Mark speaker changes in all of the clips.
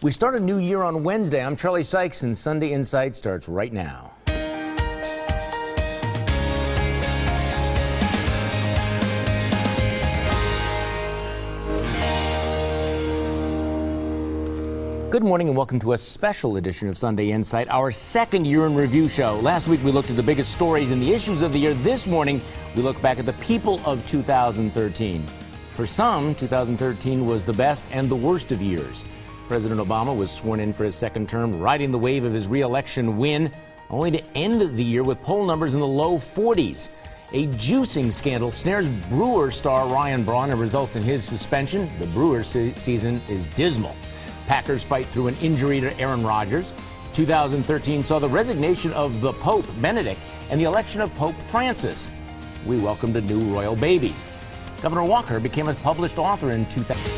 Speaker 1: We start a new year on Wednesday. I'm Charlie Sykes, and Sunday Insight starts right now. Good morning and welcome to a special edition of Sunday Insight, our second year in review show. Last week we looked at the biggest stories and the issues of the year. This morning we look back at the people of 2013. For some, 2013 was the best and the worst of years. President Obama was sworn in for his second term, riding the wave of his re-election win, only to end the year with poll numbers in the low 40s. A juicing scandal snares Brewers star Ryan Braun and results in his suspension. The Brewers season is dismal. Packers fight through an injury to Aaron Rodgers. 2013 saw the resignation of the Pope, Benedict, and the election of Pope Francis. We welcomed a new royal baby. Governor Walker became a published author in 2000.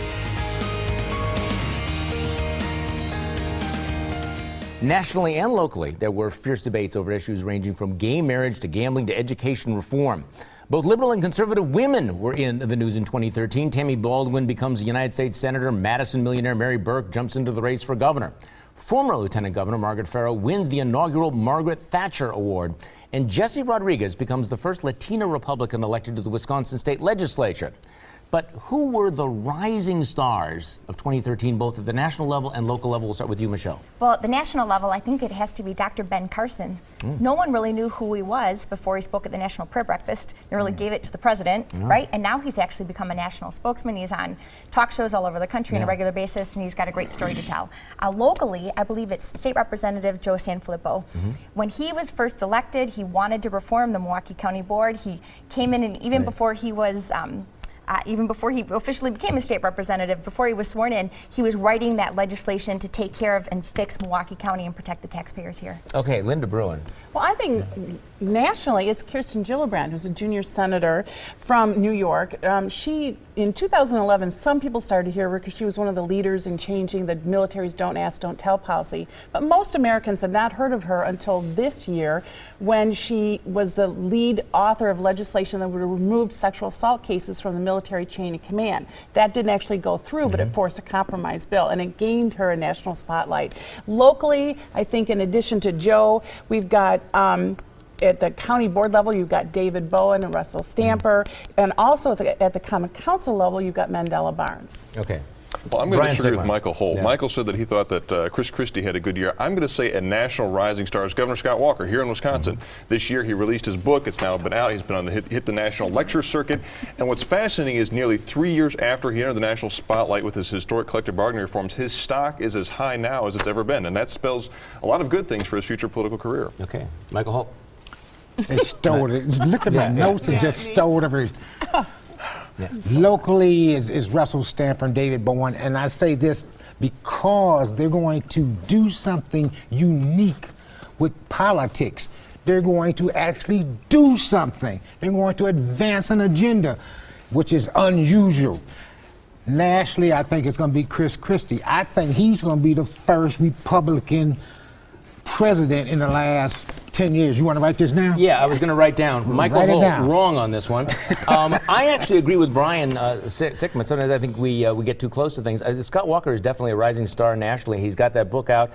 Speaker 1: Nationally and locally, there were fierce debates over issues ranging from gay marriage to gambling to education reform. Both liberal and conservative women were in the news in 2013. Tammy Baldwin becomes a United States Senator. Madison millionaire Mary Burke jumps into the race for governor. Former Lieutenant Governor Margaret Farrow wins the inaugural Margaret Thatcher Award. And Jessie Rodriguez becomes the first Latina Republican elected to the Wisconsin State Legislature. But who were the rising stars of 2013, both at the national level and local level? We'll start with you, Michelle.
Speaker 2: Well, at the national level, I think it has to be Dr. Ben Carson. No one really knew who he was before he spoke at the National Prayer Breakfast. They really gave it to the president, right? And now he's actually become a national spokesman. He's on talk shows all over the country on a regular basis, and he's got a great story to tell. Locally, I believe it's State Representative Joe Sanfilippo. When he was first elected, he wanted to reform the Milwaukee County Board. He came in, and even before he was even before he officially became a state representative, before he was sworn in, he was writing that legislation to take care of and fix Milwaukee County and protect the taxpayers here.
Speaker 1: Okay, Lynne De Bruin.
Speaker 3: Well, I think nationally, it's Kirsten Gillibrand, who's a junior senator from New York. In 2011, some people started to hear her because she was one of the leaders in changing the military's don't ask, don't tell policy. But most Americans had not heard of her until this year, when she was the lead author of legislation that would have removed sexual assault cases from the military chain of command. That didn't actually go through, but it forced a compromise bill, and it gained her a national spotlight. Locally, I think in addition to Joe, we've got at the county board level, you've got David Bowen and Russell Stamper, and also at the common council level, you've got Mandela Barnes.
Speaker 1: Okay.
Speaker 4: Well, I'm going to disagree with
Speaker 1: Sikma.
Speaker 4: Mikel Holt. Michael said that he thought that Chris Christie had a good year. I'm going to say a national rising star is Governor Scott Walker here in Wisconsin. This year he released his book. It's now been out. He's been on the hit the national lecture circuit. And what's fascinating is nearly 3 years after he entered the national spotlight with his historic collective bargaining reforms, his stock is as high now as it's ever been. And that spells a lot of good things for his future political career.
Speaker 1: Okay. Michael Holt.
Speaker 5: They stole it. Look at my notes and just stole every. Locally is Russell Stamper and David Bowen, and I say this because they're going to do something unique with politics. They're going to actually do something. They're going to advance an agenda, which is unusual. Nationally, I think it's going to be Chris Christie. I think he's going to be the first Republican president in the last 10 years. You want to write this down?
Speaker 1: Yeah, I was going to write down. Michael Holt, wrong on this one. I actually agree with Brian Sikma. Sometimes I think we get too close to things. Scott Walker is definitely a rising star nationally. He's got that book out,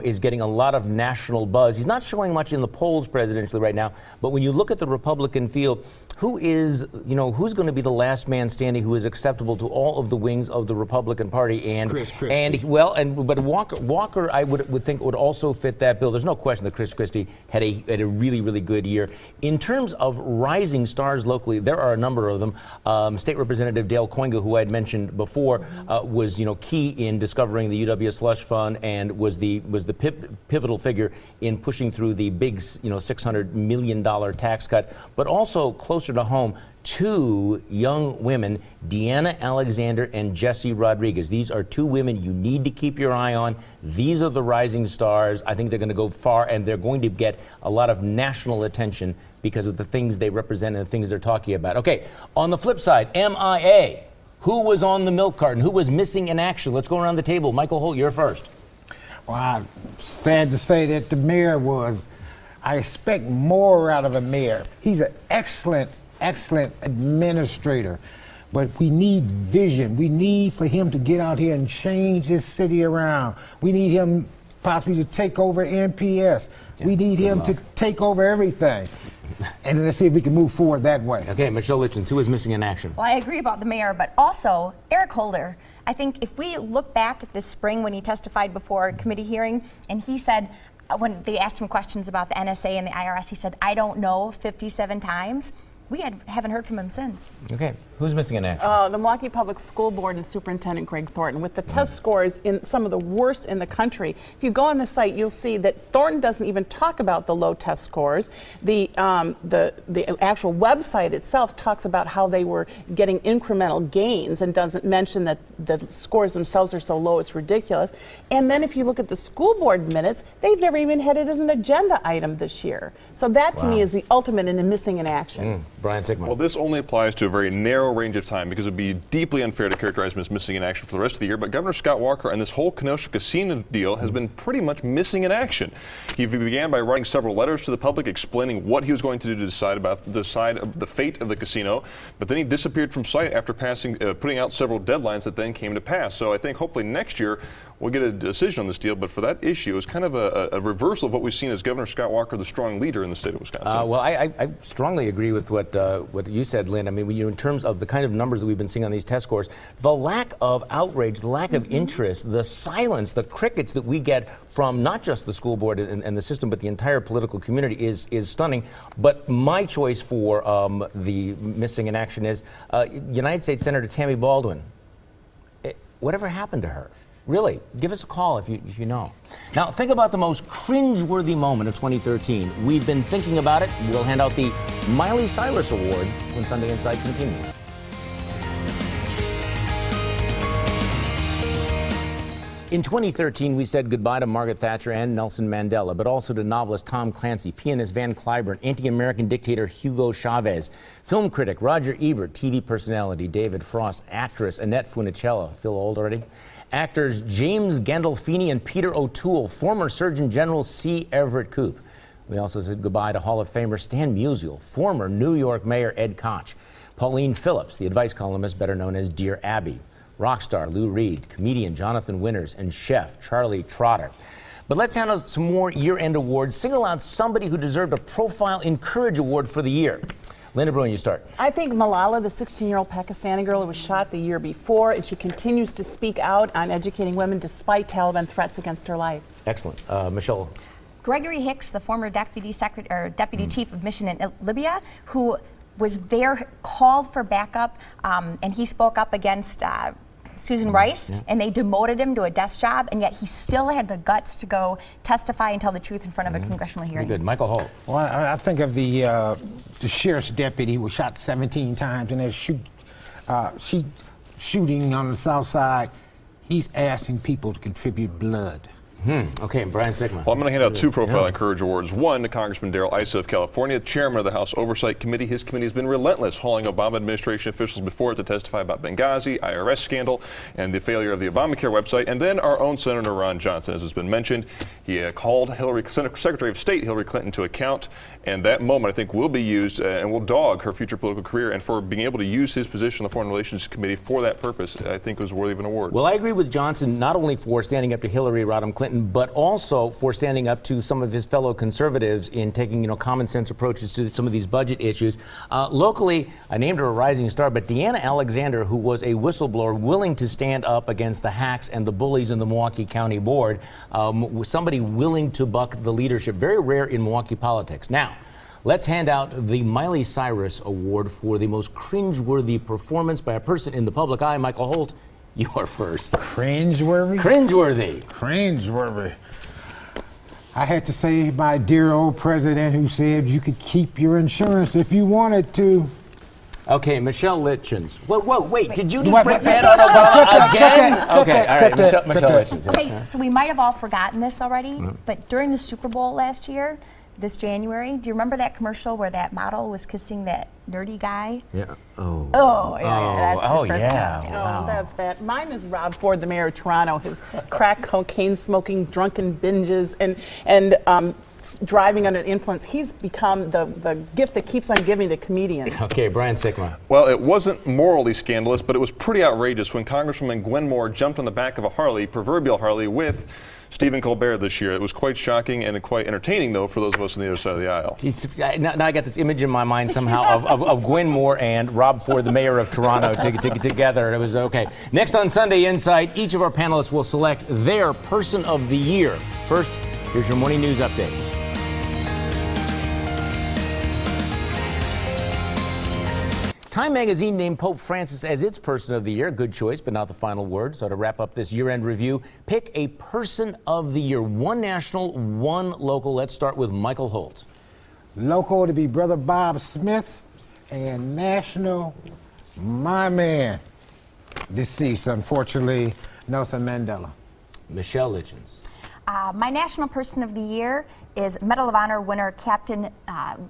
Speaker 1: is getting a lot of national buzz. He's not showing much in the polls presidentially right now, but when you look at the Republican field, who's going to be the last man standing who is acceptable to all of the wings of the Republican Party? And
Speaker 5: Chris Christie.
Speaker 1: But Walker I would think would also fit that bill. There's no question that Chris Christie had a really, really good year. In terms of rising stars locally, there are a number of them. State Representative Dale Koinga, who I had mentioned before, was key in discovering the UW slush fund and was the pivotal figure in pushing through the big $600 million tax cut. But also closer to home, two young women, Deanna Alexander and Jessie Rodriguez. These are two women you need to keep your eye on. These are the rising stars. I think they're going to go far, and they're going to get a lot of national attention because of the things they represent and the things they're talking about. Okay, on the flip side, MIA. Who was on the milk carton? Who was missing in action? Let's go around the table. Michael Holt, you're first.
Speaker 5: Well, I'm sad to say that the mayor was. I expect more out of a mayor. He's an excellent administrator. But we need vision. We need for him to get out here and change this city around. We need him possibly to take over NPS. We need him to take over everything. And let's see if we can move forward that way.
Speaker 1: Okay, Michelle Litjens, who is missing in action?
Speaker 2: Well, I agree about the mayor, but also Eric Holder. I think if we look back at this spring when he testified before a committee hearing, and he said, when they asked him questions about the NSA and the IRS, he said, "I don't know," 57 times. We haven't heard from him since.
Speaker 1: Okay, who's missing in action?
Speaker 3: The Milwaukee Public School Board and Superintendent Greg Thornton, with the test scores in some of the worst in the country. If you go on the site, you'll see that Thornton doesn't even talk about the low test scores. The actual website itself talks about how they were getting incremental gains and doesn't mention that the scores themselves are so low it's ridiculous. And then if you look at the school board minutes, they've never even had it as an agenda item this year. So that to me is the ultimate in missing in action.
Speaker 1: Brian Sikma.
Speaker 4: Well, this only applies to a very narrow range of time because it would be deeply unfair to characterize him as missing in action for the rest of the year. But Governor Scott Walker and this whole Kenosha casino deal has been pretty much missing in action. He began by writing several letters to the public explaining what he was going to do to decide the fate of the casino. But then he disappeared from sight after putting out several deadlines that then came to pass. So I think hopefully next year we'll get a decision on this deal. But for that issue, it's kind of a reversal of what we've seen as Governor Scott Walker, the strong leader in the state of Wisconsin.
Speaker 1: Well, I strongly agree with what you said, Lynn. I mean, in terms of the kind of numbers that we've been seeing on these test scores, the lack of outrage, the lack of interest, the silence, the crickets that we get from not just the school board and the system, but the entire political community is stunning. But my choice for the missing in action is United States Senator Tammy Baldwin. Whatever happened to her? Really, give us a call if you know. Now, think about the most cringeworthy moment of 2013. We've been thinking about it. We'll hand out the Miley Cyrus Award when Sunday Insight continues. In 2013, we said goodbye to Margaret Thatcher and Nelson Mandela, but also to novelist Tom Clancy, pianist Van Cliburn, anti-American dictator Hugo Chavez, film critic Roger Ebert, TV personality David Frost, actress Annette Funicello, feel old already? Actors James Gandolfini and Peter O'Toole, former Surgeon General C. Everett Koop. We also said goodbye to Hall of Famer Stan Musial, former New York Mayor Ed Koch, Pauline Phillips, the advice columnist better known as Dear Abby, rock star Lou Reed, comedian Jonathan Winters, and chef Charlie Trotter. But let's hand out some more year-end awards. Single out somebody who deserved a Profile in Courage Award for the year. Lynne De Bruin, you start. I
Speaker 3: think Malala, the 16-year-old Pakistani girl who was shot the year before, and she continues to speak out on educating women despite Taliban threats against her life.
Speaker 1: Excellent. Michelle.
Speaker 2: Gregory Hicks, the former deputy chief of mission in Libya, who was there, called for backup, and he spoke up against Susan Rice, and they demoted him to a desk job, and yet he still had the guts to go testify and tell the truth in front of a congressional hearing.
Speaker 1: Very good. Michael Holt.
Speaker 5: Well, I think of the sheriff's deputy who was shot 17 times in that shooting on the south side. He's asking people to contribute blood.
Speaker 1: Okay, Brian Sikma.
Speaker 4: Well, I'm going to hand out two Profile in Courage Awards. One to Congressman Darrell Issa of California, chairman of the House Oversight Committee. His committee has been relentless, hauling Obama administration officials before it to testify about Benghazi, IRS scandal, and the failure of the Obamacare website. And then our own Senator Ron Johnson, as has been mentioned. He called Secretary of State Hillary Clinton to account, and that moment, I think, will be used and will dog her future political career. And for being able to use his position on the Foreign Relations Committee for that purpose, I think was worthy of an award.
Speaker 1: Well, I agree with Johnson, not only for standing up to Hillary Rodham Clinton, but also for standing up to some of his fellow conservatives in taking, common sense approaches to some of these budget issues. Locally, I named her a rising star, but Deanna Alexander, who was a whistleblower willing to stand up against the hacks and the bullies in the Milwaukee County Board, was somebody willing to buck the leadership. Very rare in Milwaukee politics. Now, let's hand out the Miley Cyrus Award for the most cringeworthy performance by a person in the public eye. Michael Holt, you are first.
Speaker 5: Cringeworthy?
Speaker 1: Cringeworthy.
Speaker 5: Cringeworthy. I had to say my dear old president who said you could keep your insurance if you wanted to.
Speaker 1: Okay, Michelle Litjens. Whoa, wait, did you just break bad on Obama again? Okay, all right, Michelle Litjens.
Speaker 2: Okay, so we might have all forgotten this already, but during the Super Bowl last year, this January, do you remember that commercial where that model was kissing that nerdy guy?
Speaker 1: Yeah.
Speaker 2: Oh, yeah.
Speaker 3: Wow. Oh, that's bad. Mine is Rob Ford, the mayor of Toronto, his crack cocaine smoking, drunken binges, and driving under influence. He's become the gift that keeps on giving to comedians.
Speaker 1: Okay, Brian Sikma.
Speaker 4: Well, it wasn't morally scandalous, but it was pretty outrageous when Congresswoman Gwen Moore jumped on the back of a Harley, proverbial Harley, with Stephen Colbert this year. It was quite shocking and quite entertaining, though, for those of us on the other side of the aisle.
Speaker 1: Now I got this image in my mind somehow of Gwen Moore and Rob Ford, the mayor of Toronto, together. It was okay. Next on Sunday Insight, each of our panelists will select their Person of the Year. First, here's your morning news update. Time magazine named Pope Francis as its Person of the Year. Good choice, but not the final word. So to wrap up this year-end review, pick a Person of the Year. One national, one local. Let's start with Mikel Holt.
Speaker 5: Local to be Brother Bob Smith, and national, my man, deceased, unfortunately, Nelson Mandela.
Speaker 1: Michelle Litjens.
Speaker 2: My national Person of the Year is Medal of Honor winner Captain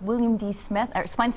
Speaker 2: William D. Swenson.